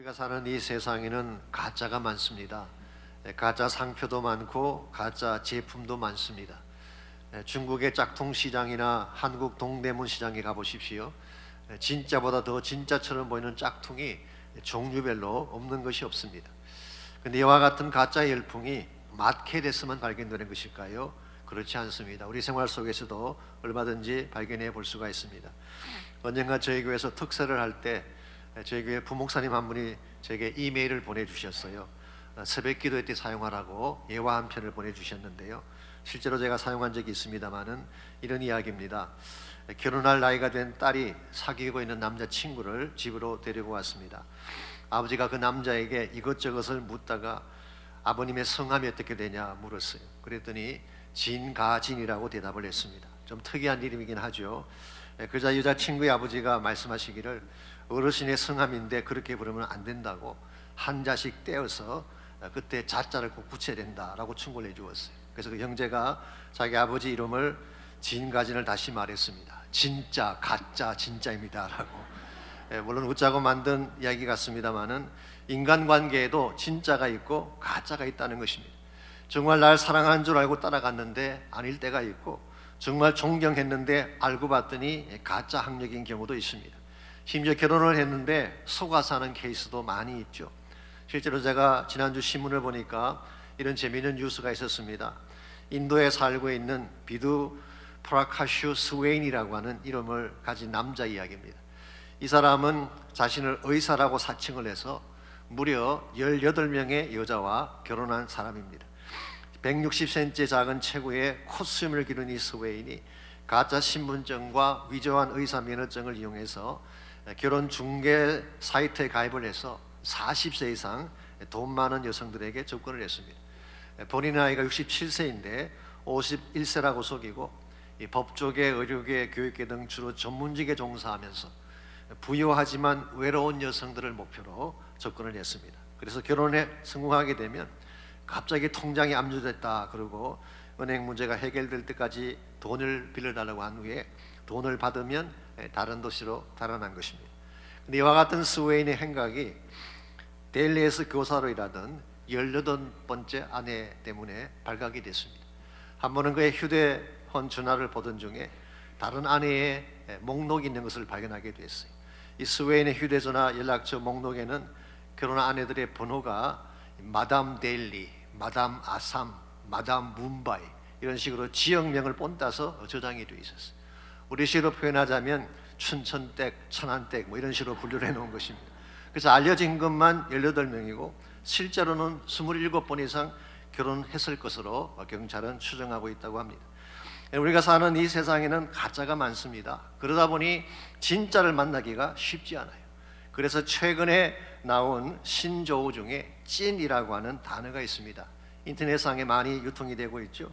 우리가 사는 이 세상에는 가짜가 많습니다. 가짜 상표도 많고 가짜 제품도 많습니다. 중국의 짝퉁 시장이나 한국 동대문 시장에 가보십시오. 진짜보다 더 진짜처럼 보이는 짝퉁이 종류별로 없는 것이 없습니다. 그런데 이와 같은 가짜 열풍이 마켓에서만 발견되는 것일까요? 그렇지 않습니다. 우리 생활 속에서도 얼마든지 발견해 볼 수가 있습니다. 언젠가 저희 교회에서 특세를 할 때 저희 교회 부목사님 한 분이 제게 이메일을 보내주셨어요. 새벽 기도회 때 사용하라고 예화 한 편을 보내주셨는데요. 실제로 제가 사용한 적이 있습니다만은 이런 이야기입니다. 결혼할 나이가 된 딸이 사귀고 있는 남자친구를 집으로 데리고 왔습니다. 아버지가 그 남자에게 이것저것을 묻다가 아버님의 성함이 어떻게 되냐 물었어요. 그랬더니 진가진이라고 대답을 했습니다. 좀 특이한 이름이긴 하죠. 그러자 여자친구의 아버지가 말씀하시기를 어르신의 성함인데 그렇게 부르면 안 된다고 한자씩 떼어서 그때 자자를 꼭 붙여야 된다라고 충고를 해주었어요. 그래서 그 형제가 자기 아버지 이름을 진가진을 다시 말했습니다. 진짜, 가짜, 진짜입니다라고. 물론 웃자고 만든 이야기 같습니다만은 인간관계에도 진짜가 있고 가짜가 있다는 것입니다. 정말 날 사랑하는 줄 알고 따라갔는데 아닐 때가 있고, 정말 존경했는데 알고 봤더니 가짜 학력인 경우도 있습니다. 심지어 결혼을 했는데 속아서 하는 케이스도 많이 있죠. 실제로 제가 지난주 신문을 보니까 이런 재미있는 뉴스가 있었습니다. 인도에 살고 있는 비두 프라카슈 스웨인이라고 하는 이름을 가진 남자 이야기입니다. 이 사람은 자신을 의사라고 사칭을 해서 무려 18명의 여자와 결혼한 사람입니다. 160cm 작은 체구의 콧수염을 기른 이 스웨인이 가짜 신분증과 위조한 의사 면허증을 이용해서 결혼 중개 사이트에 가입을 해서 40세 이상 돈 많은 여성들에게 접근을 했습니다. 본인 나이가 67세인데 51세라고 속이고 이 법조계, 의료계, 교육계 등 주로 전문직에 종사하면서 부유하지만 외로운 여성들을 목표로 접근을 했습니다. 그래서 결혼에 성공하게 되면 갑자기 통장이 압류됐다 그러고 은행 문제가 해결될 때까지 돈을 빌려달라고 한 후에 돈을 받으면 다른 도시로 달아난 것입니다. 근데 이와 같은 스웨인의 행각이 델리에서 교사로 일하던 18번째 아내 때문에 발각이 됐습니다. 한 번은 그의 휴대폰 전화를 보던 중에 다른 아내의 목록이 있는 것을 발견하게 됐어요. 이 스웨인의 휴대전화 연락처 목록에는 결혼한 아내들의 번호가 마담 델리, 마담 아삼, 마담 뭄바이 이런 식으로 지역명을 본따서 저장이 되어 있었어요. 우리식으로 표현하자면 춘천댁, 천안댁 뭐 이런 식으로 분류를 해놓은 것입니다. 그래서 알려진 것만 18명이고 실제로는 27번 이상 결혼했을 것으로 경찰은 추정하고 있다고 합니다. 우리가 사는 이 세상에는 가짜가 많습니다. 그러다 보니 진짜를 만나기가 쉽지 않아요. 그래서 최근에 나온 신조어 중에 찐이라고 하는 단어가 있습니다. 인터넷상에 많이 유통이 되고 있죠.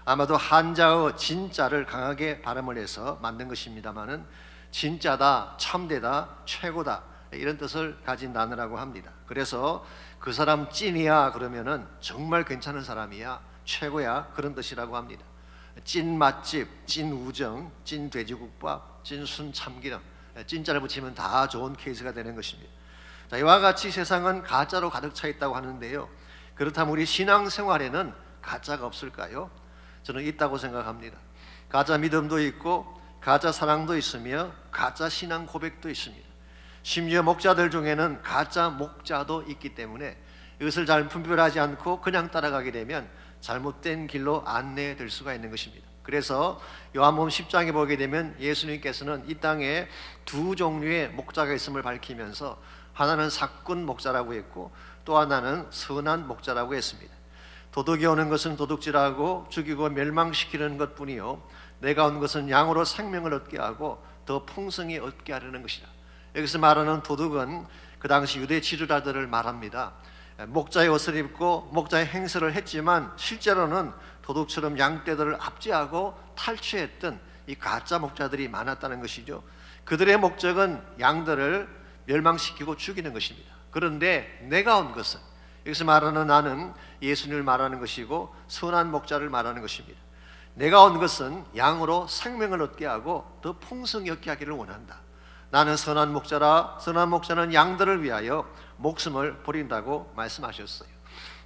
아마도 한자어 진짜를 강하게 발음을 해서 만든 것입니다만은 진짜다, 참되다, 최고다 이런 뜻을 가진 단어라고 합니다. 그래서 그 사람 찐이야 그러면은 정말 괜찮은 사람이야, 최고야 그런 뜻이라고 합니다. 찐 맛집, 찐 우정, 찐 돼지국밥, 찐 순 참기름, 찐자를 붙이면 다 좋은 케이스가 되는 것입니다. 자, 이와 같이 세상은 가짜로 가득 차 있다고 하는데요. 그렇다면 우리 신앙생활에는 가짜가 없을까요? 저는 있다고 생각합니다. 가짜 믿음도 있고 가짜 사랑도 있으며 가짜 신앙 고백도 있습니다. 심지어 목자들 중에는 가짜 목자도 있기 때문에 이것을 잘 분별하지 않고 그냥 따라가게 되면 잘못된 길로 안내될 수가 있는 것입니다. 그래서 요한복음 10장에 보게 되면 예수님께서는 이 땅에 두 종류의 목자가 있음을 밝히면서 하나는 사꾼 목자라고 했고 또 하나는 선한 목자라고 했습니다. 도둑이 오는 것은 도둑질하고 죽이고 멸망시키는 것뿐이요 내가 온 것은 양으로 생명을 얻게 하고 더 풍성히 얻게 하려는 것이다. 여기서 말하는 도둑은 그 당시 유대 지도자들을 말합니다. 목자의 옷을 입고 목자의 행세를 했지만 실제로는 도둑처럼 양떼들을 압제하고 탈취했던 이 가짜 목자들이 많았다는 것이죠. 그들의 목적은 양들을 멸망시키고 죽이는 것입니다. 그런데 내가 온 것은, 여기서 말하는 나는 예수님을 말하는 것이고 선한 목자를 말하는 것입니다. 내가 온 것은 양으로 생명을 얻게 하고 더 풍성히 얻게 하기를 원한다. 나는 선한 목자라. 선한 목자는 양들을 위하여 목숨을 버린다고 말씀하셨어요.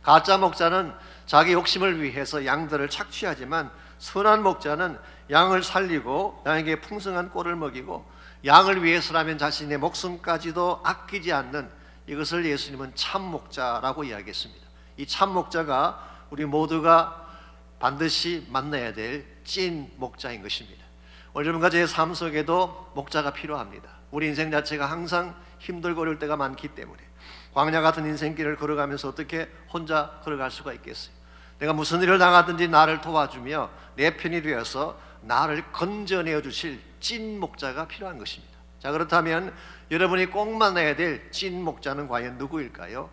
가짜 목자는 자기 욕심을 위해서 양들을 착취하지만 선한 목자는 양을 살리고 양에게 풍성한 꼴을 먹이고 양을 위해서라면 자신의 목숨까지도 아끼지 않는, 이것을 예수님은 참 목자라고 이야기했습니다. 이 참 목자가 우리 모두가 반드시 만나야 될 찐 목자인 것입니다. 오늘 여러분과 제 삶 속에도 목자가 필요합니다. 우리 인생 자체가 항상 힘들고 어려울 때가 많기 때문에 광야 같은 인생길을 걸어가면서 어떻게 혼자 걸어갈 수가 있겠어요? 내가 무슨 일을 당하든지 나를 도와주며 내 편이 되어서 나를 건져내어 주실 찐 목자가 필요한 것입니다. 자, 그렇다면 여러분이 꼭 만나야 될 찐 목자는 과연 누구일까요?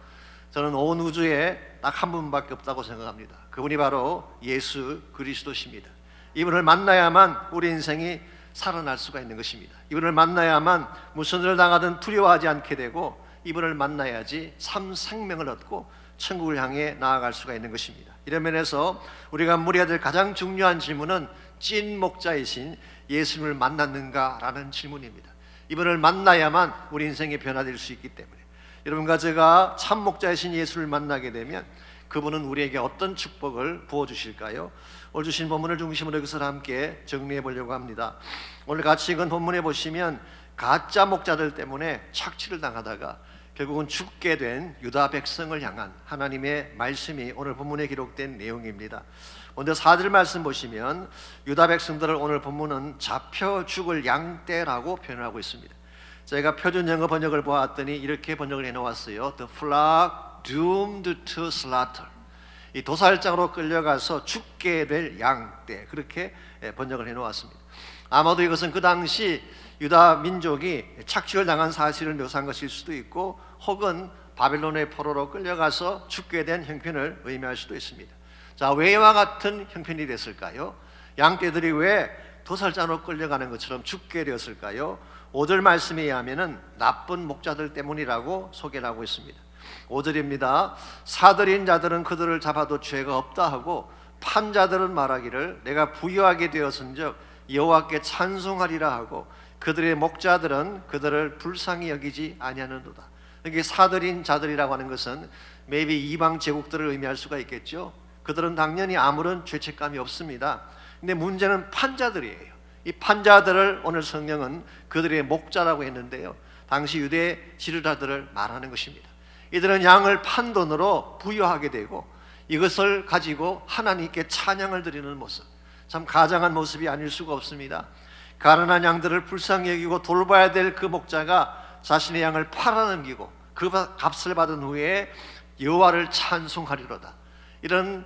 저는 온 우주에 딱 한 분밖에 없다고 생각합니다. 그분이 바로 예수 그리스도십니다. 이분을 만나야만 우리 인생이 살아날 수가 있는 것입니다. 이분을 만나야만 무슨 일을 당하든 두려워하지 않게 되고, 이분을 만나야지 참 생명을 얻고 천국을 향해 나아갈 수가 있는 것입니다. 이런 면에서 우리가 물어야 될 가장 중요한 질문은 찐 목자이신 예수님을 만났는가라는 질문입니다. 이분을 만나야만 우리 인생이 변화될 수 있기 때문에 여러분과 제가 참 목자이신 예수를 만나게 되면 그분은 우리에게 어떤 축복을 부어주실까요? 오늘 주신 본문을 중심으로 이것을 함께 정리해 보려고 합니다. 오늘 같이 읽은 본문에 보시면 가짜 목자들 때문에 착취를 당하다가 결국은 죽게 된 유다 백성을 향한 하나님의 말씀이 오늘 본문에 기록된 내용입니다. 먼저 4절 말씀 보시면 유다 백성들을 오늘 본문은 잡혀 죽을 양떼라고 표현하고 있습니다. 제가 표준 영어 번역을 보았더니 이렇게 번역을 해놓았어요. The flock doomed to slaughter. 이 도살장으로 끌려가서 죽게 될 양떼, 그렇게 번역을 해놓았습니다. 아마도 이것은 그 당시 유다 민족이 착취를 당한 사실을 묘사한 것일 수도 있고, 혹은 바벨론의 포로로 끌려가서 죽게 된 형편을 의미할 수도 있습니다. 자, 왜 이와 같은 형편이 됐을까요? 양떼들이 왜 도살장으로 끌려가는 것처럼 죽게 되었을까요? 5절 말씀에 의하면 나쁜 목자들 때문이라고 소개를 하고 있습니다. 5절입니다. 사들인 자들은 그들을 잡아도 죄가 없다 하고 판자들은 말하기를 내가 부유하게 되었은즉 여호와께 찬송하리라 하고 그들의 목자들은 그들을 불쌍히 여기지 아니하는도다. 여기 사들인 자들이라고 하는 것은 maybe 이방 제국들을 의미할 수가 있겠죠. 그들은 당연히 아무런 죄책감이 없습니다. 근데 문제는 판자들이에요. 이 판자들을 오늘 성경은 그들의 목자라고 했는데요, 당시 유대 지도자들을 말하는 것입니다. 이들은 양을 판 돈으로 부유하게 되고 이것을 가지고 하나님께 찬양을 드리는 모습, 참 가장한 모습이 아닐 수가 없습니다. 가난한 양들을 불쌍히 여기고 돌봐야 될 그 목자가 자신의 양을 팔아넘기고 그 값을 받은 후에 여호와를 찬송하리로다, 이런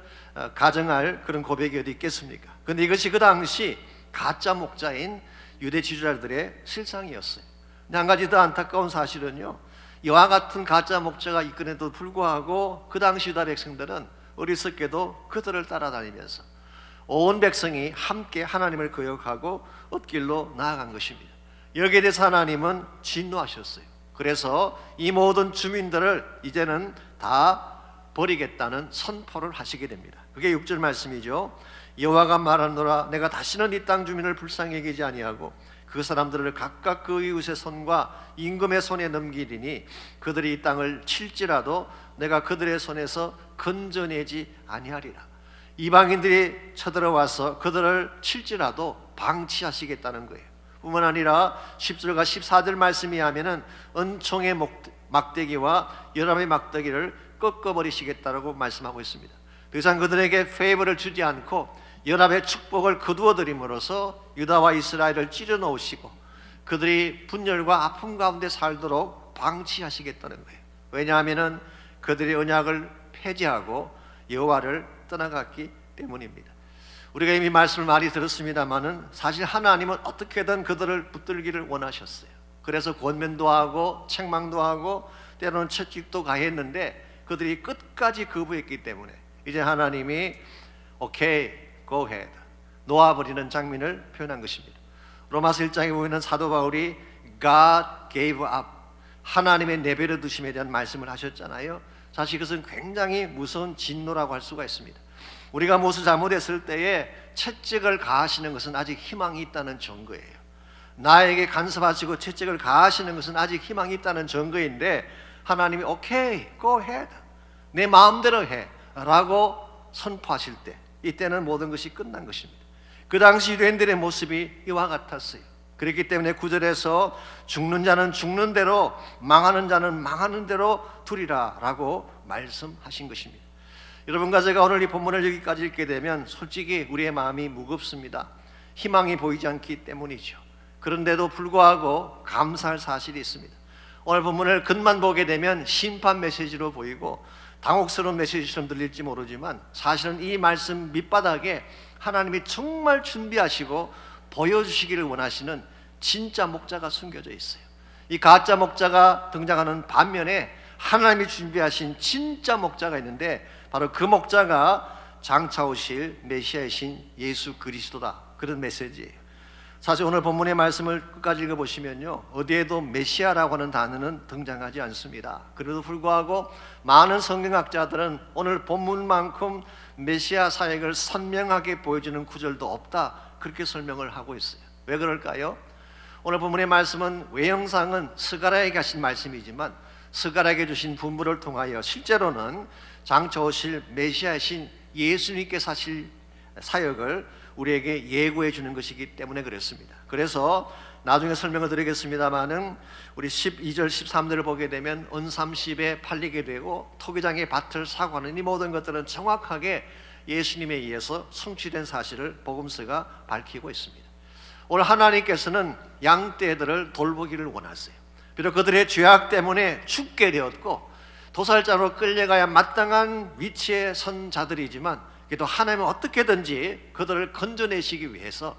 가정할 그런 고백이 어디 있겠습니까? 그런데 이것이 그 당시 가짜 목자인 유대 지도자들의 실상이었어요. 근데 한 가지 더 안타까운 사실은요, 이와 같은 가짜 목자가 있건에도 불구하고 그 당시 유다 백성들은 어리석게도 그들을 따라다니면서 온 백성이 함께 하나님을 거역하고 엇길로 나아간 것입니다. 여기에 대해서 하나님은 진노하셨어요. 그래서 이 모든 주민들을 이제는 다 버리겠다는 선포를 하시게 됩니다. 그게 6절 말씀이죠. 여호와가 말하노라 내가 다시는 이 땅 주민을 불쌍히 여기지 아니하고 그 사람들을 각각 그 이웃의 손과 임금의 손에 넘기리니 그들이 이 땅을 칠지라도 내가 그들의 손에서 건져내지 아니하리라. 이방인들이 쳐들어와서 그들을 칠지라도 방치하시겠다는 거예요. 뿐만 아니라 10절과 14절 말씀이 하면은 은총의 막대기와 열함의 막대기를 꺾어버리시겠다라고 말씀하고 있습니다. 더 이상 그들에게 페이버를 주지 않고 연합의 축복을 거두어드림으로써 유다와 이스라엘을 찢어 놓으시고 그들이 분열과 아픔 가운데 살도록 방치하시겠다는 거예요. 왜냐하면 그들이 언약을 폐지하고 여호와를 떠나갔기 때문입니다. 우리가 이미 말씀을 많이 들었습니다마는 사실 하나님은 어떻게든 그들을 붙들기를 원하셨어요. 그래서 권면도 하고 책망도 하고 때로는 채찍도 가했는데 그들이 끝까지 거부했기 때문에 이제 하나님이 오케이, go ahead, 놓아버리는 장면을 표현한 것입니다. 로마서 1장에 보면 사도 바울이 God gave up, 하나님의 내버려 두심에 대한 말씀을 하셨잖아요. 사실 이것은 굉장히 무서운 진노라고 할 수가 있습니다. 우리가 무엇을 잘못했을 때에 채찍을 가하시는 것은 아직 희망이 있다는 증거예요. 나에게 간섭하시고 채찍을 가하시는 것은 아직 희망이 있다는 증거인데 하나님이 오케이, go ahead, 내 마음대로 해 라고 선포하실 때, 이때는 모든 것이 끝난 것입니다. 그 당시 유대인들의 모습이 이와 같았어요. 그렇기 때문에 9절에서 죽는 자는 죽는 대로, 망하는 자는 망하는 대로 두리라 라고 말씀하신 것입니다. 여러분과 제가 오늘 이 본문을 여기까지 읽게 되면 솔직히 우리의 마음이 무겁습니다. 희망이 보이지 않기 때문이죠. 그런데도 불구하고 감사할 사실이 있습니다. 오늘 본문을 겉만 보게 되면 심판 메시지로 보이고 당혹스러운 메시지처럼 들릴지 모르지만 사실은 이 말씀 밑바닥에 하나님이 정말 준비하시고 보여주시기를 원하시는 진짜 목자가 숨겨져 있어요. 이 가짜 목자가 등장하는 반면에 하나님이 준비하신 진짜 목자가 있는데 바로 그 목자가 장차 오실 메시아이신 예수 그리스도다, 그런 메시지예요. 사실 오늘 본문의 말씀을 끝까지 읽어보시면요, 어디에도 메시아라고 하는 단어는 등장하지 않습니다. 그래도 불구하고 많은 성경학자들은 오늘 본문만큼 메시아 사역을 선명하게 보여주는 구절도 없다, 그렇게 설명을 하고 있어요. 왜 그럴까요? 오늘 본문의 말씀은 외형상은 스가랴에게 하신 말씀이지만 스가랴에게 주신 분부를 통하여 실제로는 장차 오실 메시아이신 예수님께서 하실 사역을 우리에게 예고해 주는 것이기 때문에 그렇습니다. 그래서 나중에 설명을 드리겠습니다마는 우리 12절 13절을 보게 되면 언삼십에 팔리게 되고 토기장의 밭을 사고 하는 이 모든 것들은 정확하게 예수님에 의해서 성취된 사실을 복음서가 밝히고 있습니다. 오늘 하나님께서는 양떼들을 돌보기를 원하세요. 비록 그들의 죄악 때문에 죽게 되었고 도살자로 끌려가야 마땅한 위치에 선 자들이지만 그래도 하나님은 어떻게든지 그들을 건져내시기 위해서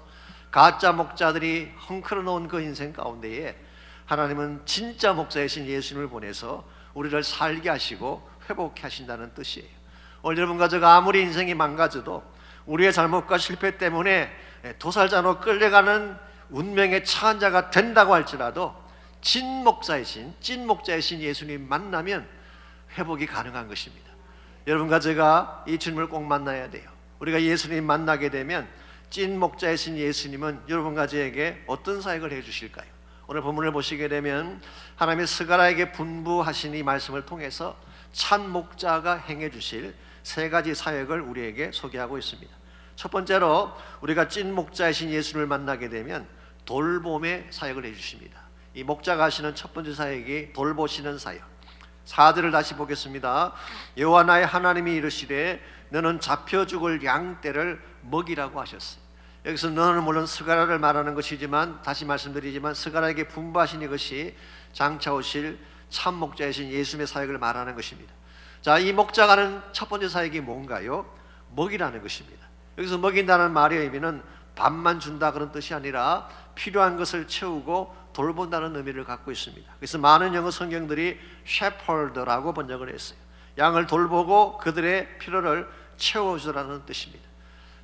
가짜 목자들이 헝클어 놓은 그 인생 가운데에 하나님은 진짜 목자이신 예수님을 보내서 우리를 살게 하시고 회복케 하신다는 뜻이에요. 오늘 여러분과 제가 아무리 인생이 망가져도 우리의 잘못과 실패 때문에 도살자로 끌려가는 운명에 처한 자가 된다고 할지라도 찐 목자이신 예수님 만나면 회복이 가능한 것입니다. 여러분과 제가 이 주님을 꼭 만나야 돼요. 우리가 예수님 만나게 되면 찐 목자이신 예수님은 여러분과 저에게 어떤 사역을 해주실까요? 오늘 본문을 보시게 되면 하나님의 스가랴에게 분부하신 이 말씀을 통해서 참 목자가 행해 주실 세 가지 사역을 우리에게 소개하고 있습니다. 첫 번째로 우리가 찐 목자이신 예수님을 만나게 되면 돌봄의 사역을 해주십니다. 이 목자가 하시는 첫 번째 사역이 돌보시는 사역. 4절을 다시 보겠습니다. 여호와 나의 하나님이 이르시되 너는 잡혀 죽을 양떼를 먹이라고 하셨어요. 여기서 너는 물론 스가랴를 말하는 것이지만 다시 말씀드리지만 스가랴에게 분부하신 이것이 장차 오실 참 목자이신 예수님의 사역을 말하는 것입니다. 자, 이 목자가 하는 첫 번째 사역이 뭔가요? 먹이라는 것입니다. 여기서 먹인다는 말의 의미는 밥만 준다 그런 뜻이 아니라 필요한 것을 채우고 돌본다는 의미를 갖고 있습니다. 그래서 많은 영어 성경들이 shepherd라고 번역을 했어요. 양을 돌보고 그들의 필요를 채워주라는 뜻입니다.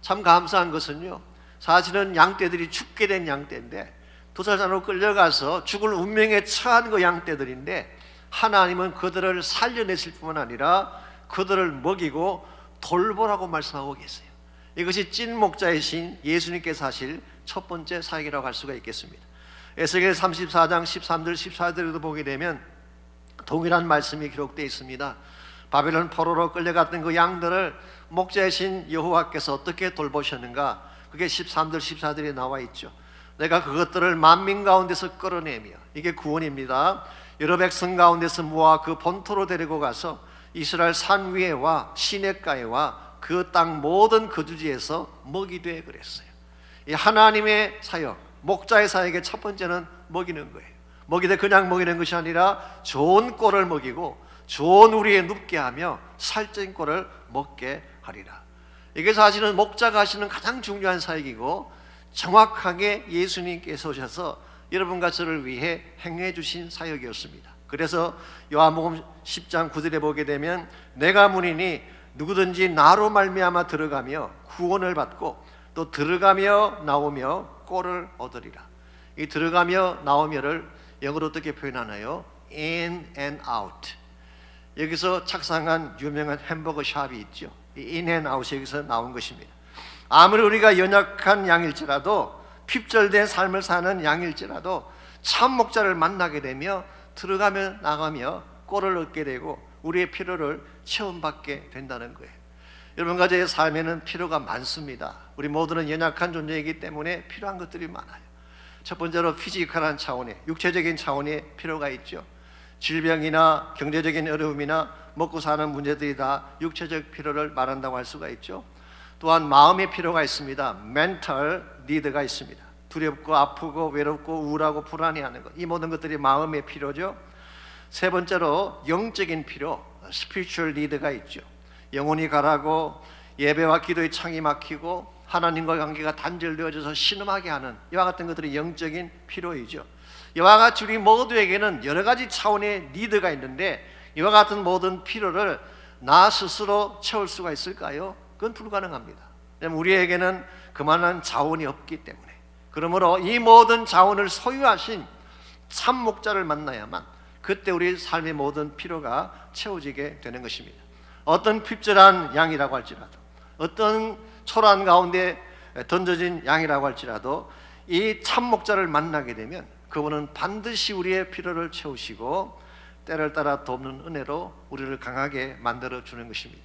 참 감사한 것은요, 사실은 양떼들이 죽게 된 양떼인데 도살자로 끌려가서 죽을 운명에 처한 그 양떼들인데 하나님은 그들을 살려내실 뿐만 아니라 그들을 먹이고 돌보라고 말씀하고 계세요. 이것이 찐 목자이신 예수님께서 하실 첫 번째 사역이라고 할 수가 있겠습니다. 에스겔 34장 13절 14절에도 보게 되면 동일한 말씀이 기록되어 있습니다. 바벨론 포로로 끌려갔던 그 양들을 목자이신 여호와께서 어떻게 돌보셨는가, 그게 13절 14절에 나와 있죠. 내가 그것들을 만민 가운데서 끌어내며, 이게 구원입니다. 여러 백성 가운데서 모아 그 본토로 데리고 가서 이스라엘 산 위에와 시냇가에와 그 땅 모든 거주지에서 먹이 돼 그랬어요. 이 하나님의 사역, 목자의 사역의 첫 번째는 먹이는 거예요. 먹이되 그냥 먹이는 것이 아니라 좋은 꼴을 먹이고 좋은 우리에 눕게 하며 살찐 꼴을 먹게 하리라. 이게 사실은 목자가 하시는 가장 중요한 사역이고 정확하게 예수님께서 오셔서 여러분과 저를 위해 행해 주신 사역이었습니다. 그래서 요한복음 10장 9절에 보게 되면 내가 문이니 누구든지 나로 말미암아 들어가며 구원을 받고 또 들어가며 나오며 꼴을 얻으리라. 이 들어가며 나오며를 영어로 어떻게 표현하나요? In and out. 여기서 착상한 유명한 햄버거 샵이 있죠. 이 in and out이 여기서 나온 것입니다. 아무리 우리가 연약한 양일지라도 핍절된 삶을 사는 양일지라도 참 목자를 만나게 되며 들어가며 나가며 꼴을 얻게 되고 우리의 필요를 체험받게 된다는 거예요. 여러분과 저의 삶에는 필요가 많습니다. 우리 모두는 연약한 존재이기 때문에 필요한 것들이 많아요. 첫 번째로 피지컬한 차원의, 육체적인 차원의 필요가 있죠. 질병이나 경제적인 어려움이나 먹고 사는 문제들이 다 육체적 필요를 말한다고 할 수가 있죠. 또한 마음의 필요가 있습니다. mental need가 있습니다. 두렵고 아프고 외롭고 우울하고 불안해하는 것, 이 모든 것들이 마음의 필요죠. 세 번째로 영적인 필요, spiritual need가 있죠. 영혼이 가라고 예배와 기도의 창이 막히고 하나님과 관계가 단절되어져서 신음하게 하는 이와 같은 것들이 영적인 필요이죠. 이와 같이 우리 모두에게는 여러 가지 차원의 니드가 있는데 이와 같은 모든 필요를 나 스스로 채울 수가 있을까요? 그건 불가능합니다. 왜냐하면 우리에게는 그만한 자원이 없기 때문에. 그러므로 이 모든 자원을 소유하신 참 목자를 만나야만 그때 우리 삶의 모든 필요가 채워지게 되는 것입니다. 어떤 핍절한 양이라고 할지라도, 어떤 초란 가운데 던져진 양이라고 할지라도 이 참 목자를 만나게 되면 그분은 반드시 우리의 필요를 채우시고 때를 따라 돕는 은혜로 우리를 강하게 만들어 주는 것입니다.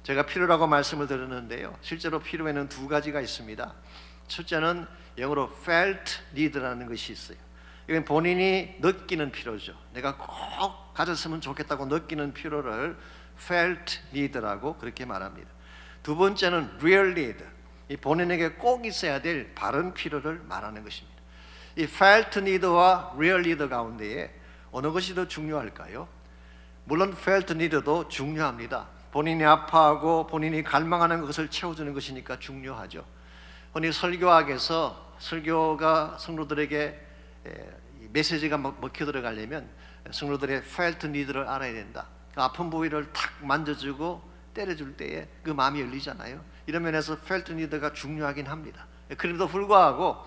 제가 필요라고 말씀을 드렸는데요, 실제로 필요에는 두 가지가 있습니다. 첫째는 영어로 felt need라는 것이 있어요. 이건 본인이 느끼는 필요죠. 내가 꼭 가졌으면 좋겠다고 느끼는 필요를 felt need라고 그렇게 말합니다. 두 번째는 real need, 이 본인에게 꼭 있어야 될 바른 필요를 말하는 것입니다. 이 felt need와 real need 가운데에 어느 것이 더 중요할까요? 물론 felt need도 중요합니다. 본인이 아파하고 본인이 갈망하는 것을 채워주는 것이니까 중요하죠. 흔히 설교학에서 설교가 성도들에게 메시지가 먹혀 들어가려면 성도들의 felt need를 알아야 된다. 그 아픈 부위를 탁 만져주고 때려줄 때에 그 마음이 열리잖아요. 이런 면에서 felt need가 중요하긴 합니다. 그럼에도 불구하고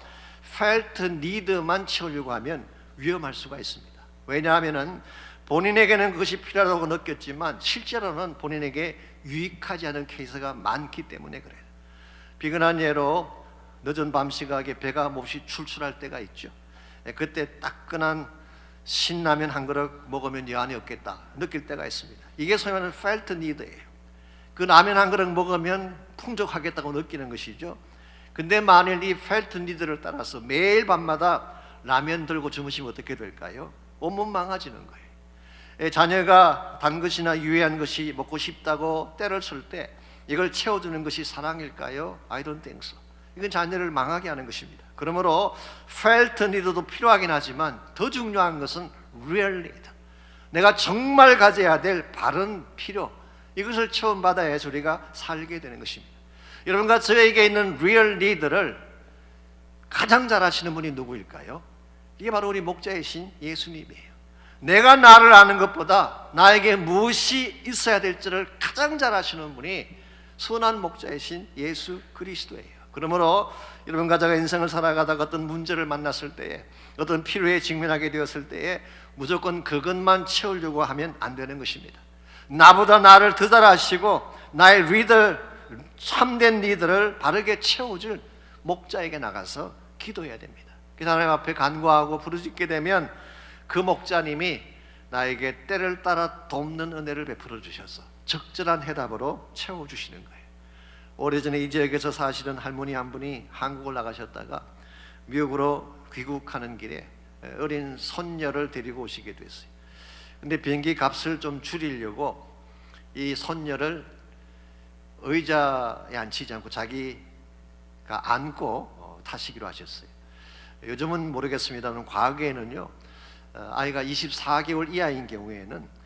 felt need만 채우려고 하면 위험할 수가 있습니다. 왜냐하면 본인에게는 그것이 필요하다고 느꼈지만 실제로는 본인에게 유익하지 않은 케이스가 많기 때문에 그래요. 비근한 예로 늦은 밤 시각에 배가 몹시 출출할 때가 있죠. 그때 따끈한 신라면 한 그릇 먹으면 여한이 없겠다 느낄 때가 있습니다. 이게 소위 말하는 felt need예요. 그 라면 한 그릇 먹으면 풍족하겠다고 느끼는 것이죠. 근데 만일 이 felt need를 따라서 매일 밤마다 라면 들고 주무시면 어떻게 될까요? 온몸 망가지는 거예요. 자녀가 단 것이나 유해한 것이 먹고 싶다고 때를 쓸 때 이걸 채워주는 것이 사랑일까요? I don't think so. 이건 자녀를 망하게 하는 것입니다. 그러므로 felt need도 필요하긴 하지만 더 중요한 것은 real need, 내가 정말 가져야 될 바른 필요, 이것을 체험받아야 우리가 살게 되는 것입니다. 여러분과 저에게 있는 real need를 가장 잘 아시는 분이 누구일까요? 이게 바로 우리 목자이신 예수님이에요. 내가 나를 아는 것보다 나에게 무엇이 있어야 될지를 가장 잘 아시는 분이 선한 목자이신 예수 그리스도예요. 그러므로 여러분과 제가 인생을 살아가다가 어떤 문제를 만났을 때에, 어떤 필요에 직면하게 되었을 때에 무조건 그것만 채우려고 하면 안 되는 것입니다. 나보다 나를 더 잘 아시고 나의 리더, 참된 리더를 바르게 채워줄 목자에게 나가서 기도해야 됩니다. 그 하나님 앞에 간구하고 부르짖게 되면 그 목자님이 나에게 때를 따라 돕는 은혜를 베풀어 주셔서 적절한 해답으로 채워주시는 거예요. 오래전에 이 지역에서 사시는 할머니 한 분이 한국을 나가셨다가 미국으로 귀국하는 길에 어린 손녀를 데리고 오시게 됐어요. 근데 비행기 값을 좀 줄이려고 이 손녀를 의자에 앉히지 않고 자기가 안고 타시기로 하셨어요. 요즘은 모르겠습니다만 과거에는요, 아이가 24개월 이하인 경우에는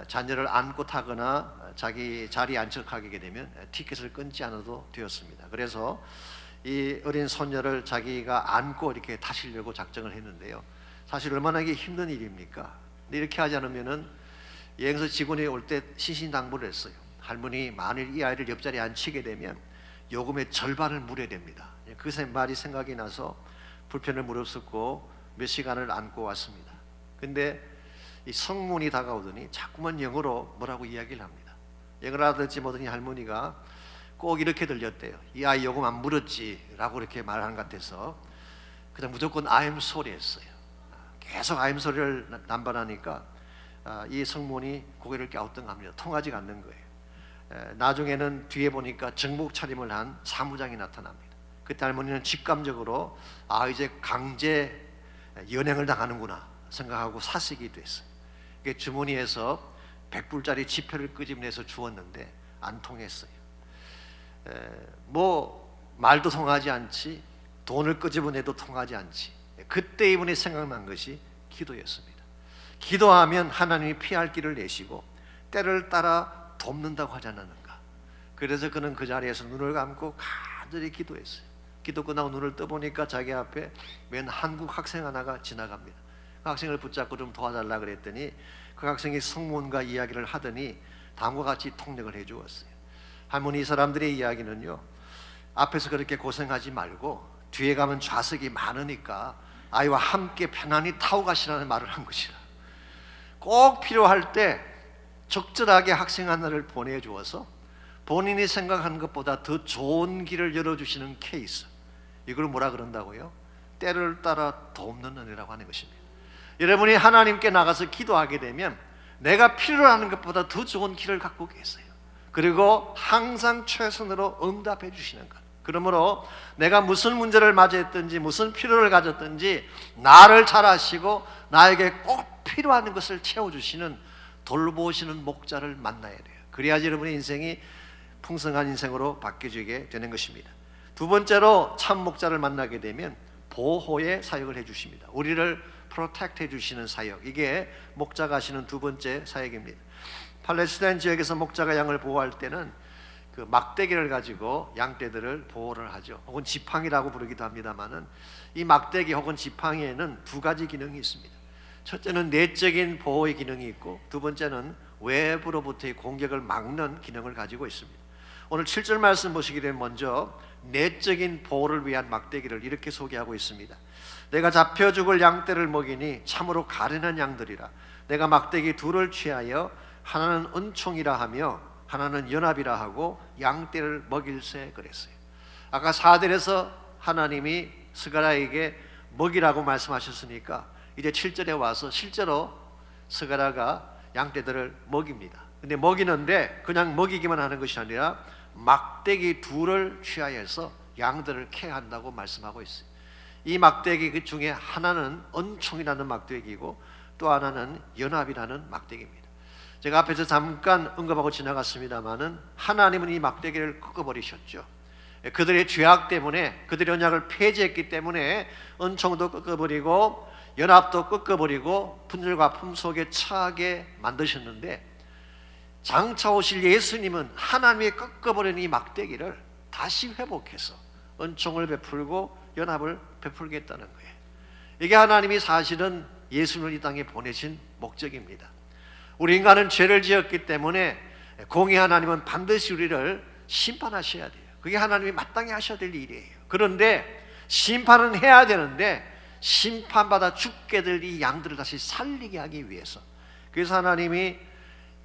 자녀를 안고 타거나 자기 자리에 안착하게 되면 티켓을 끊지 않아도 되었습니다. 그래서 이 어린 손녀를 자기가 안고 이렇게 타시려고 작정을 했는데요, 사실 얼마나 이게 힘든 일입니까? 근데 이렇게 하지 않으면은 여행사 직원이 올 때 신신당부를 했어요. 할머니, 만일 이 아이를 옆자리에 앉히게 되면 요금의 절반을 물어야 됩니다. 그 말이 생각이 나서 불편을 무릅쓰고 몇 시간을 안고 왔습니다. 근데 이 성문이 다가오더니 자꾸만 영어로 뭐라고 이야기를 합니다. 영어를 알아듣지 못하니 할머니가 꼭 이렇게 들렸대요. 이 아이 요금 안 물었지 라고 이렇게 말하는 것 같아서 그냥 무조건 I'm sorry 했어요. 계속 I'm sorry를 남발하니까 이 성문이 고개를 갸우뚱합니다. 통하지가 않는 거예요. 나중에는 뒤에 보니까 정복 차림을 한 사무장이 나타납니다. 그때 할머니는 직감적으로 이제 강제 연행을 당하는구나 생각하고 사색이 됐어요. 주머니에서 100불짜리 지폐를 끄집내서 주었는데 안 통했어요. 말도 통하지 않지, 돈을 끄집어내도 통하지 않지. 그때 이분이 생각난 것이 기도였습니다. 기도하면 하나님이 피할 길을 내시고 때를 따라 돕는다고 하지 않았는가. 그래서 그는 그 자리에서 눈을 감고 간절히 기도했어요. 기도 끝나고 눈을 떠보니까 자기 앞에 웬 한국 학생 하나가 지나갑니다. 그 학생을 붙잡고 좀 도와달라 그랬더니 그 학생이 성문과 이야기를 하더니 다음과 같이 통역을 해 주었어요. 할머니, 이 사람들의 이야기는요, 앞에서 그렇게 고생하지 말고 뒤에 가면 좌석이 많으니까 아이와 함께 편안히 타고 가시라는 말을 한 것이라. 꼭 필요할 때 적절하게 학생 하나를 보내주어서 본인이 생각하는 것보다 더 좋은 길을 열어주시는 케이스, 이걸 뭐라 그런다고요? 때를 따라 돕는 은혜라고 하는 것입니다. 여러분이 하나님께 나가서 기도하게 되면 내가 필요로 하는 것보다 더 좋은 길을 갖고 계세요. 그리고 항상 최선으로 응답해 주시는 것. 그러므로 내가 무슨 문제를 맞이했든지 무슨 필요를 가졌든지 나를 잘 아시고 나에게 꼭 필요한 것을 채워주시는 돌보시는 목자를 만나야 돼요. 그래야지 여러분의 인생이 풍성한 인생으로 바뀌어지게 되는 것입니다. 두 번째로 참 목자를 만나게 되면 보호의 사역을 해주십니다. 우리를 프로텍트 해주시는 사역, 이게 목자가 하시는 두 번째 사역입니다. 팔레스타인 지역에서 목자가 양을 보호할 때는 그 막대기를 가지고 양떼들을 보호를 하죠. 혹은 지팡이라고 부르기도 합니다만은 이 막대기 혹은 지팡이에는 두 가지 기능이 있습니다. 첫째는 내적인 보호의 기능이 있고 두 번째는 외부로부터의 공격을 막는 기능을 가지고 있습니다. 오늘 7절 말씀 보시게 되면 먼저 내적인 보호를 위한 막대기를 이렇게 소개하고 있습니다. 내가 잡혀 죽을 양떼를 먹이니 참으로 가련한 양들이라. 내가 막대기 둘을 취하여 하나는 은총이라 하며 하나는 연합이라 하고 양떼를 먹일세 그랬어요. 아까 4절에서 하나님이 스가랴에게 먹이라고 말씀하셨으니까 이제 7절에 와서 실제로 스가랴가 양떼들을 먹입니다. 근데 먹이는데 그냥 먹이기만 하는 것이 아니라 막대기 둘을 취하여서 양들을 케어한다고 말씀하고 있어요. 이 막대기 그 중에 하나는 은총이라는 막대기이고 또 하나는 연합이라는 막대기입니다. 제가 앞에서 잠깐 언급하고 지나갔습니다마는 하나님은 이 막대기를 꺾어버리셨죠. 그들의 죄악 때문에, 그들의 언약을 폐지했기 때문에 은총도 꺾어버리고 연합도 꺾어버리고 분열과 아픔 속에 처하게 만드셨는데, 장차 오실 예수님은 하나님이 꺾어버린 이 막대기를 다시 회복해서 은총을 베풀고 연합을 베풀겠다는 거예요. 이게 하나님이 사실은 예수님을 이 땅에 보내신 목적입니다. 우리 인간은 죄를 지었기 때문에 공의 하나님은 반드시 우리를 심판하셔야 돼요. 그게 하나님이 마땅히 하셔야 될 일이에요. 그런데 심판은 해야 되는데 심판받아 죽게 될 이 양들을 다시 살리게 하기 위해서, 그래서 하나님이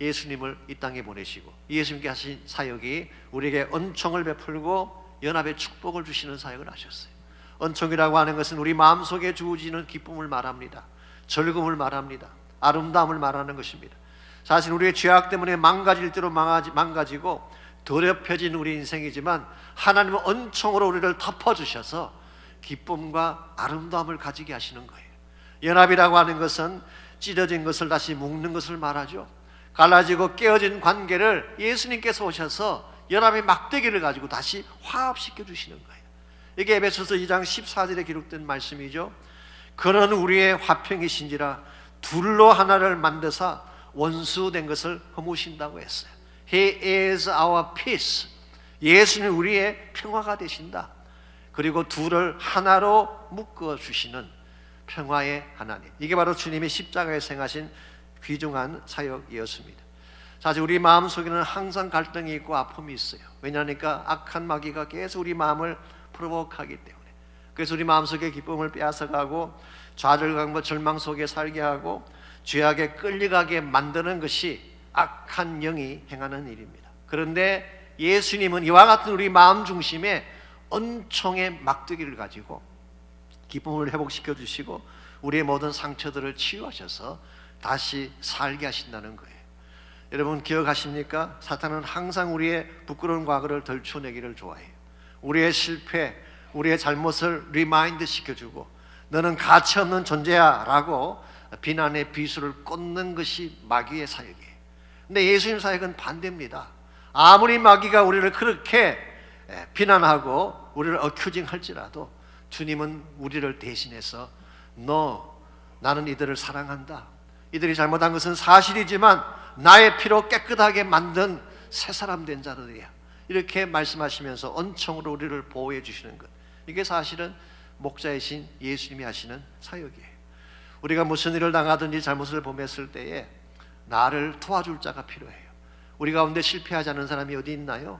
예수님을 이 땅에 보내시고 예수님께 하신 사역이 우리에게 은총을 베풀고 연합의 축복을 주시는 사역을 하셨어요. 은총이라고 하는 것은 우리 마음속에 주어지는 기쁨을 말합니다. 즐거움을 말합니다. 아름다움을 말하는 것입니다. 사실 우리의 죄악 때문에 망가질 대로 망가지고 더럽혀진 우리 인생이지만 하나님은 은총으로 우리를 덮어주셔서 기쁨과 아름다움을 가지게 하시는 거예요. 연합이라고 하는 것은 찢어진 것을 다시 묶는 것을 말하죠. 갈라지고 깨어진 관계를 예수님께서 오셔서 연합의 막대기를 가지고 다시 화합시켜 주시는 거예요. 이게 에베소서 2장 14절에 기록된 말씀이죠. 그는 우리의 화평이신지라 둘로 하나를 만드사 원수된 것을 허무신다고 했어요. He is our peace. 예수는 우리의 평화가 되신다. 그리고 둘을 하나로 묶어주시는 평화의 하나님, 이게 바로 주님이 십자가에 행하신 귀중한 사역이었습니다. 사실 우리 마음속에는 항상 갈등이 있고 아픔이 있어요. 왜냐하니까 악한 마귀가 계속 우리 마음을 프로보크하기 때문에. 그래서 우리 마음속의 기쁨을 빼앗아가고 좌절감과 절망 속에 살게 하고 죄악에 끌려가게 만드는 것이 악한 영이 행하는 일입니다. 그런데 예수님은 이와 같은 우리 마음 중심에 은총의 막대기를 가지고 기쁨을 회복시켜 주시고 우리의 모든 상처들을 치유하셔서 다시 살게 하신다는 거예요. 여러분 기억하십니까? 사탄은 항상 우리의 부끄러운 과거를 덜쳐내기를 좋아해요. 우리의 실패, 우리의 잘못을 리마인드 시켜주고 너는 가치 없는 존재야 라고 비난의 비수를 꽂는 것이 마귀의 사역이에요. 근데 예수님 사역은 반대입니다. 아무리 마귀가 우리를 그렇게 비난하고 우리를 어큐징 할지라도 주님은 우리를 대신해서 나는 이들을 사랑한다. 이들이 잘못한 것은 사실이지만 나의 피로 깨끗하게 만든 새 사람 된 자들이야. 이렇게 말씀하시면서恩宠으로 우리를 보호해 주시는 것. 이게 사실은 목자이신 예수님이 하시는 사역이에요. 우리가 무슨 일을 당하든지 잘못을 범했을 때에 나를 도와줄 자가 필요해요. 우리 가운데 실패하지 않은 사람이 어디 있나요?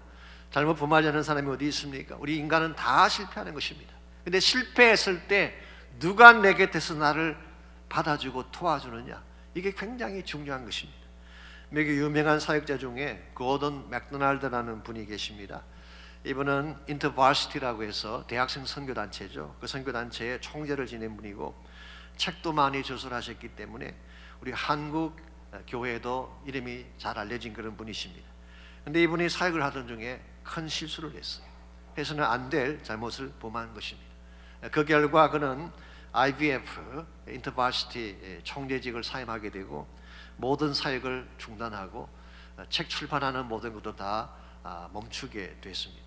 잘못 범하지 않은 사람이 어디 있습니까? 우리 인간은 다 실패하는 것입니다. 근데 실패했을 때 누가 내 곁에서 나를 받아주고 도와주느냐, 이게 굉장히 중요한 것입니다. 미국 유명한 사역자 중에 고던 맥도날드라는 분이 계십니다. 이분은 인터버시티라고 해서 대학생 선교단체죠. 그 선교단체의 총재를 지낸 분이고 책도 많이 저술하셨기 때문에 우리 한국 교회에도 이름이 잘 알려진 그런 분이십니다. 그런데 이분이 사역을 하던 중에 큰 실수를 했어요. 해서는 안 될 잘못을 범한 것입니다. 그 결과 그는 IVF 인터버시티 총재직을 사임하게 되고 모든 사역을 중단하고 책 출판하는 모든 것도 다 멈추게 됐습니다.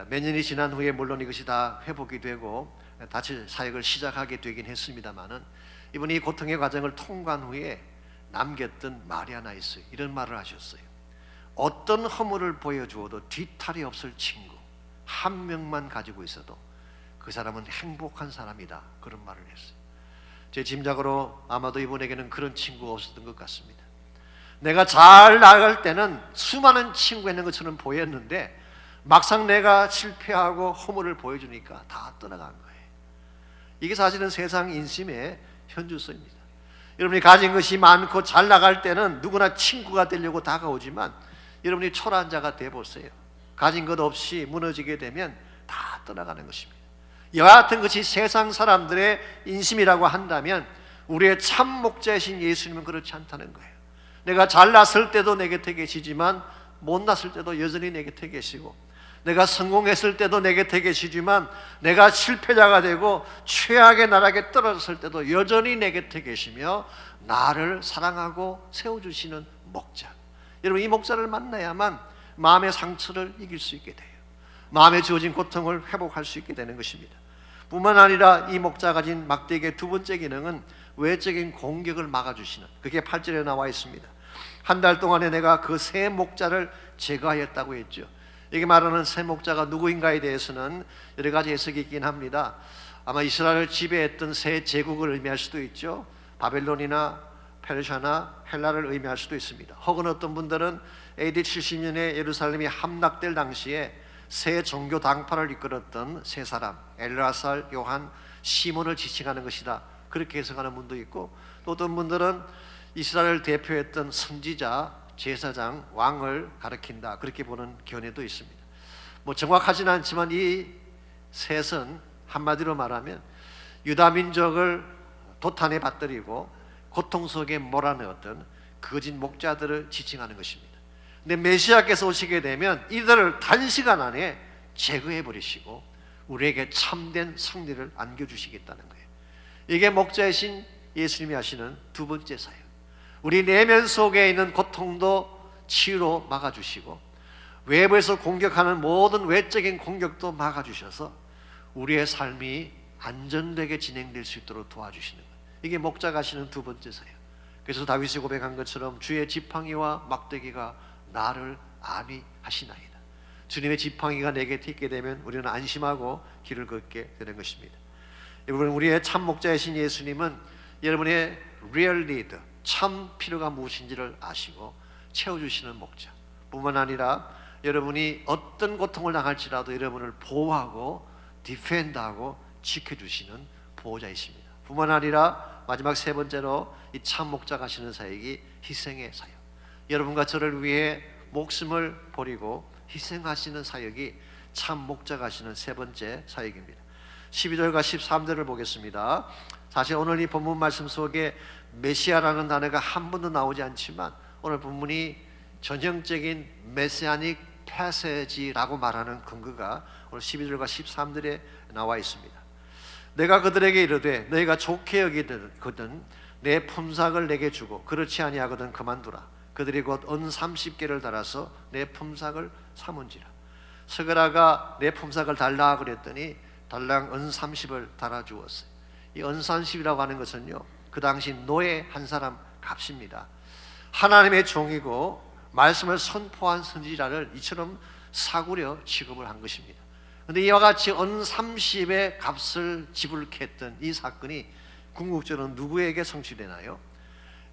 몇 년이 지난 후에 물론 이것이 다 회복이 되고 다시 사역을 시작하게 되긴 했습니다만은 이분이 이 고통의 과정을 통과한 후에 남겼던 말이 하나 있어요. 이런 말을 하셨어요. 어떤 허물을 보여주어도 뒤탈이 없을 친구 한 명만 가지고 있어도 그 사람은 행복한 사람이다. 그런 말을 했어요. 제 짐작으로 아마도 이분에게는 그런 친구가 없었던 것 같습니다. 내가 잘 나갈 때는 수많은 친구가 있는 것처럼 보였는데 막상 내가 실패하고 허물을 보여주니까 다 떠나간 거예요. 이게 사실은 세상 인심의 현주소입니다. 여러분이 가진 것이 많고 잘 나갈 때는 누구나 친구가 되려고 다가오지만 여러분이 초라한 자가 돼보세요. 가진 것 없이 무너지게 되면 다 떠나가는 것입니다. 이와 같은 것이 세상 사람들의 인심이라고 한다면 우리의 참 목자이신 예수님은 그렇지 않다는 거예요. 내가 잘났을 때도 내 곁에 계시지만 못났을 때도 여전히 내 곁에 계시고, 내가 성공했을 때도 내 곁에 계시지만 내가 실패자가 되고 최악의 나락에 떨어졌을 때도 여전히 내 곁에 계시며 나를 사랑하고 세워주시는 목자. 여러분, 이 목자를 만나야만 마음의 상처를 이길 수 있게 돼요. 마음에 주어진 고통을 회복할 수 있게 되는 것입니다. 뿐만 아니라 이 목자가 가진 막대기의 두 번째 기능은 외적인 공격을 막아주시는, 그게 8절에 나와 있습니다. 한 달 동안에 내가 그 새 목자를 제거하였다고 했죠. 이게 말하는 새 목자가 누구인가에 대해서는 여러 가지 해석이 있긴 합니다. 아마 이스라엘을 지배했던 새 제국을 의미할 수도 있죠. 바벨론이나 페르시아나 헬라를 의미할 수도 있습니다. 혹은 어떤 분들은 AD 70년에 예루살렘이 함락될 당시에 새 종교 당파를 이끌었던 세 사람, 엘르아살, 요한, 시몬을 지칭하는 것이다, 그렇게 해석하는 분도 있고, 또 어떤 분들은 이스라엘을 대표했던 선지자, 제사장, 왕을 가리킨다, 그렇게 보는 견해도 있습니다. 뭐 정확하지는 않지만 이 셋은 한마디로 말하면 유다 민족을 도탄에 받들이고 고통 속에 몰아넣었던 거짓 목자들을 지칭하는 것입니다. 근데 메시아께서 오시게 되면 이들을 단시간 안에 제거해 버리시고 우리에게 참된 승리를 안겨주시겠다는 거예요. 이게 목자이신 예수님이 하시는 두 번째 사역. 우리 내면 속에 있는 고통도 치유로 막아주시고 외부에서 공격하는 모든 외적인 공격도 막아주셔서 우리의 삶이 안전되게 진행될 수 있도록 도와주시는 거예요. 이게 목자가 하시는 두 번째 사역. 그래서 다윗이 고백한 것처럼 주의 지팡이와 막대기가 나를 안위하시나이다. 주님의 지팡이가 내 곁에 있게 되면 우리는 안심하고 길을 걷게 되는 것입니다. 여러분, 우리의 참 목자이신 예수님은 여러분의 real need, 참 필요가 무엇인지를 아시고 채워주시는 목자 뿐만 아니라 여러분이 어떤 고통을 당할지라도 여러분을 보호하고 디펜드하고 지켜주시는 보호자이십니다. 뿐만 아니라 마지막 세 번째로 이 참 목자가 하시는 사역이 희생의 사역. 여러분과 저를 위해 목숨을 버리고 희생하시는 사역이 참 목자가 하시는 세 번째 사역입니다. 12절과 13절을 보겠습니다. 사실 오늘 이 본문 말씀 속에 메시아라는 단어가 한 번도 나오지 않지만 오늘 본문이 전형적인 메시아닉 패세지라고 말하는 근거가 오늘 12절과 13절에 나와 있습니다. 내가 그들에게 이르되 너희가 좋게 여기거든 내 품삯을 내게 주고 그렇지 아니하거든 그만두라. 그들이 곧 은 30개를 달아서 내 품삯을 삼은지라. 스가랴가 내 품삯을 달라 그랬더니 달랑 은 30을 달아주었어요. 이 은 30이라고 하는 것은요, 그 당시 노예 한 사람 값입니다. 하나님의 종이고 말씀을 선포한 선지자를 이처럼 사구려 취급을 한 것입니다. 그런데 이와 같이 은 30의 값을 지불케 했던 이 사건이 궁극적으로 누구에게 성취되나요?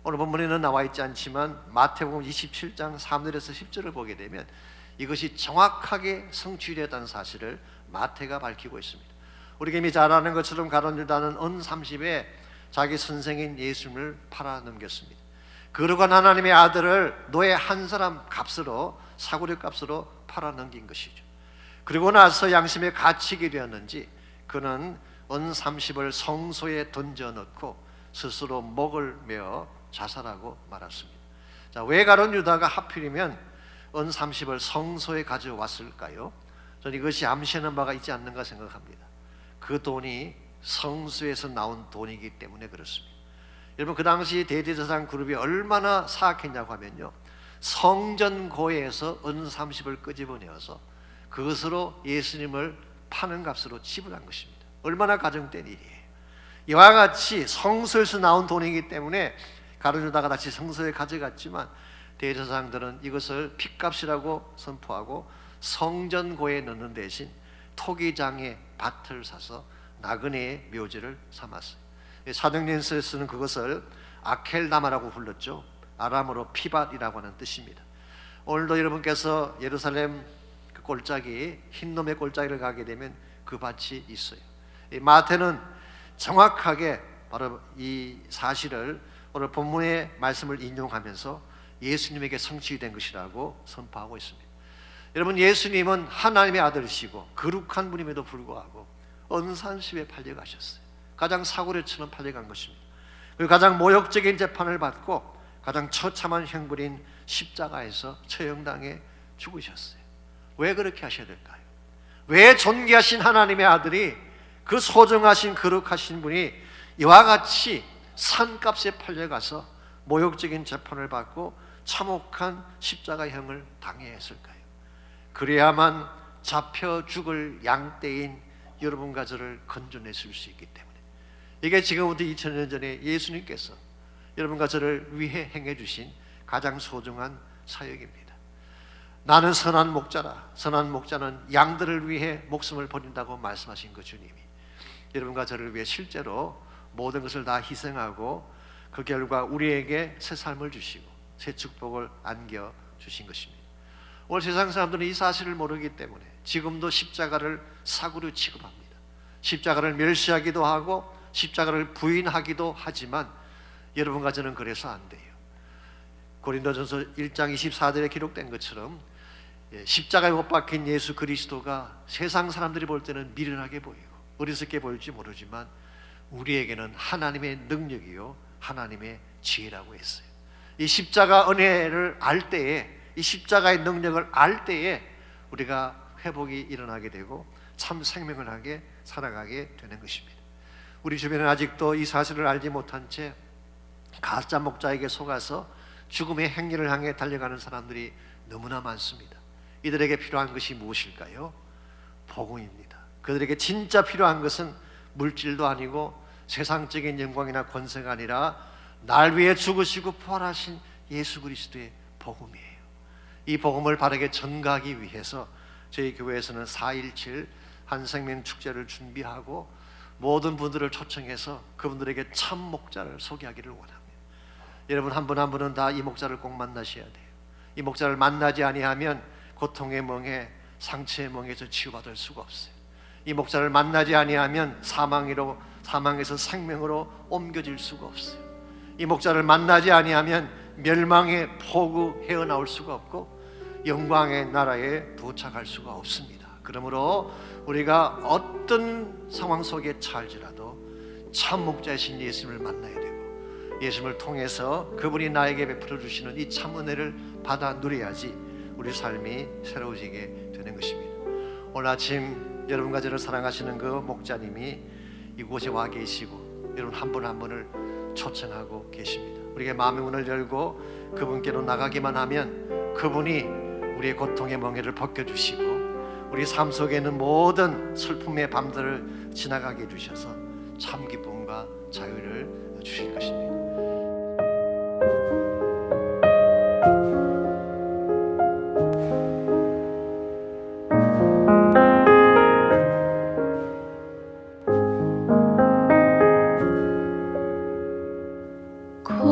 오늘 본문에는 나와 있지 않지만 마태복음 27장 3절에서 10절을 보게 되면 이것이 정확하게 성취되었다는 사실을 마태가 밝히고 있습니다. 우리가 이미 잘 아는 것처럼 가룟 유다는 은 30에 자기 선생인 예수님을 팔아넘겼습니다. 거룩한 하나님의 아들을 노예 한 사람 값으로, 사구려 값으로 팔아넘긴 것이죠. 그리고 나서 양심에 갇히게 되었는지 그는 은 30을 성소에 던져넣고 스스로 목을 메어 자살하고 말았습니다. 자, 왜 가룟 유다가 하필이면 은 30을 성소에 가져왔을까요? 저는 이것이 암시하는 바가 있지 않는가 생각합니다. 그 돈이 성소에서 나온 돈이기 때문에 그렇습니다. 여러분, 그 당시 대제사장 그룹이 얼마나 사악했냐고 하면요, 성전고에서 은 30을 끄집어내어서 그것으로 예수님을 파는 값으로 지불한 것입니다. 얼마나 가정된 일이에요. 이와 같이 성소에서 나온 돈이기 때문에 가룟 유다가 다시 성소에 가져갔지만 대제사장들은 이것을 핏값이라고 선포하고 성전고에 넣는 대신 토기장에 밭을 사서 나그네의 묘지를 삼았어요. 사도행전에서는 그것을 아켈다마라고 불렀죠. 아람어로 피밭이라고 하는 뜻입니다. 오늘도 여러분께서 예루살렘 그 골짜기, 흰놈의 골짜기를 가게 되면 그 밭이 있어요. 마태는 정확하게 바로 이 사실을 오늘 본문의 말씀을 인용하면서 예수님에게 성취된 것이라고 선포하고 있습니다. 여러분, 예수님은 하나님의 아들이시고 거룩한 분임에도 불구하고 은 30에 팔려가셨어요. 가장 사고리처럼 팔려간 것입니다. 그리고 가장 모욕적인 재판을 받고 가장 처참한 형벌인 십자가에서 처형당해 죽으셨어요. 왜 그렇게 하셔야 될까요? 왜 존귀하신 하나님의 아들이, 그 소중하신 거룩하신 분이 이와 같이 산값에 팔려가서 모욕적인 재판을 받고 참혹한 십자가형을 당해야 했을까요? 그래야만 잡혀 죽을 양떼인 여러분과 저를 건져내실 수 있기 때문에, 이게 지금부터 2000년 전에 예수님께서 여러분과 저를 위해 행해 주신 가장 소중한 사역입니다. 나는 선한 목자라. 선한 목자는 양들을 위해 목숨을 버린다고 말씀하신 그 주님이 여러분과 저를 위해 실제로 모든 것을 다 희생하고 그 결과 우리에게 새 삶을 주시고 새 축복을 안겨 주신 것입니다. 오늘 세상 사람들은 이 사실을 모르기 때문에 지금도 십자가를 사구로 취급합니다. 십자가를 멸시하기도 하고 십자가를 부인하기도 하지만 여러분과 저는 그래서 안 돼요. 고린도전서 1장 24절에 기록된 것처럼 십자가에 못 박힌 예수 그리스도가 세상 사람들이 볼 때는 미련하게 보이고 어리석게 보일지 모르지만 우리에게는 하나님의 능력이요 하나님의 지혜라고 했어요. 이 십자가 은혜를 알 때에, 이 십자가의 능력을 알 때에 우리가 회복이 일어나게 되고 참 생명을 하게 살아가게 되는 것입니다. 우리 주변에 아직도 이 사실을 알지 못한 채 가짜 목자에게 속아서 죽음의 행렬을 향해 달려가는 사람들이 너무나 많습니다. 이들에게 필요한 것이 무엇일까요? 복음입니다. 그들에게 진짜 필요한 것은 물질도 아니고 세상적인 영광이나 권세가 아니라 날 위해 죽으시고 부활하신 예수 그리스도의 복음이에요. 이 복음을 바르게 전가하기 위해서 저희 교회에서는 4.17 한생명 축제를 준비하고 모든 분들을 초청해서 그분들에게 참 목자를 소개하기를 원합니다. 여러분 한 분 한 분은 다 이 목자를 꼭 만나셔야 돼요. 이 목자를 만나지 아니하면 고통의 멍에, 상처의 멍에서 치유받을 수가 없어요. 이 목자를 만나지 아니하면 사망에서 생명으로 옮겨질 수가 없어요. 이 목자를 만나지 아니하면 멸망의 폭우 헤어나올 수가 없고 영광의 나라에 도착할 수가 없습니다. 그러므로 우리가 어떤 상황 속에 처할지라도 참 목자이신 예수님을 만나야 되고, 예수님을 통해서 그분이 나에게 베풀어 주시는 이 참 은혜를 받아 누려야지 우리 삶이 새로워지게 되는 것입니다. 오늘 아침 여러분과 저를 사랑하시는 그 목자님이 이곳에 와 계시고 여러분 한 분 한 분을 초청하고 계십니다. 우리에게 마음의 문을 열고 그분께로 나가기만 하면 그분이 우리의 고통의 멍에를 벗겨주시고 우리 삶 속에 있는 모든 슬픔의 밤들을 지나가게 해주셔서 참 기쁨과 자유를 주실 것입니다.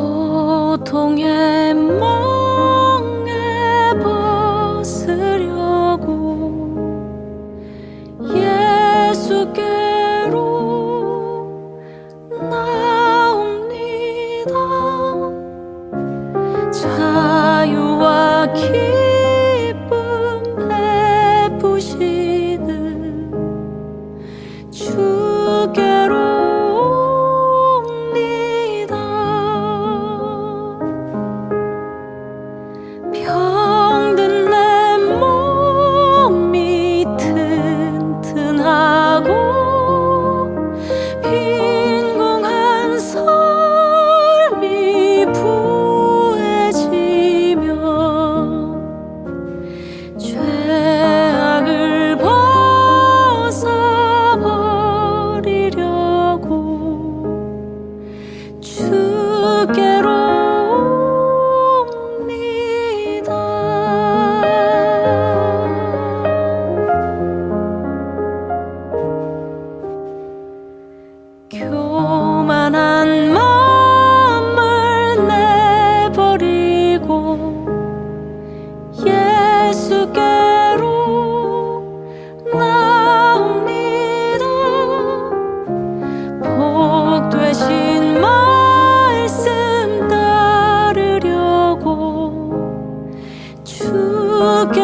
고통의 멍에 벗으려고 예수께로 나옵니다. 자유와 기쁨 베푸시는 주께로 병든 내 몸이 튼튼하고 빈궁한 삶이 부해지며 죄악을 벗어버리려고 주께로 교만한 마음을 내버리고 예수께로 나옵니다. 복 되신 말씀 따르려고 주께